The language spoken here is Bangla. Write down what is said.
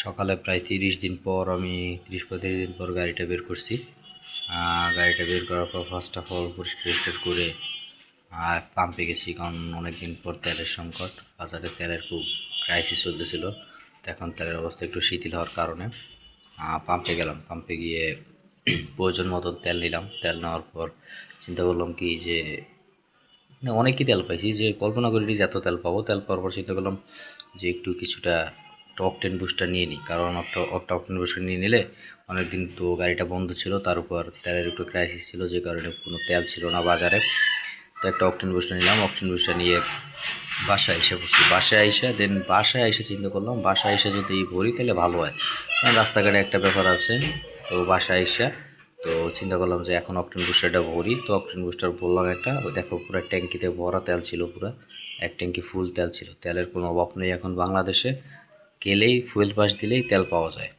সকালে প্রায় 30 দিন পর আমি 30-35 দিন পর গাড়িটা বের করছি। গাড়িটা বের করার পর ফার্স্ট অফ অল পরিষ্কার করে পাম্পে গেছি, কারণ অনেক দিন পর তেলের সংকট, বাজারে তেলের খুব ক্রাইসিস চলতেছিল। তো এখন তেলের অবস্থা একটু শিথিল হওয়ার কারণে পাম্পে গেলাম। পাম্পে গিয়ে প্রয়োজন মতো তেল নিলাম। তেল নেওয়ার পর চিন্তা করলাম কি যে অনেকই তেল পাইছি, যে কল্পনা করিনি যে এত তেল পাবো। তেল পাওয়ার পর চিন্তা করলাম যে একটু কিছুটা অকটেন বুস্টার নিয়ে নিই, কারণ অকটেন বুস্টার নিয়ে নিলে অনেকদিন তো গাড়িটা বন্ধ ছিল, তার উপর তেলের একটু ক্রাইসিস ছিল, যে কারণে কোনো তেল ছিল না বাজারে। তো একটা অকটেন বুস্টার নিলাম। অকটেন বুস্টার নিয়ে বাসায় এসে পড়ছি। বাসায় এসে চিন্তা করলাম বাসায় এসে যদি ভরি তাহলে ভালো হয়, কারণ রাস্তাঘাটে একটা ব্যাপার আছে। তো বাসায় এসে তো চিন্তা করলাম যে এখন অকটেন বুস্টারটা ভরি। তো অকটেন বুস্টার বললাম একটা, দেখো পুরো ট্যাঙ্কিতে ভরা তেল ছিল, পুরো এক ট্যাঙ্কি ফুল তেল ছিল। তেলের কোনো অভাব নেই এখন বাংলাদেশে, গেলেই ফুয়েল পাস দিলেই তেল পাওয়া যায়।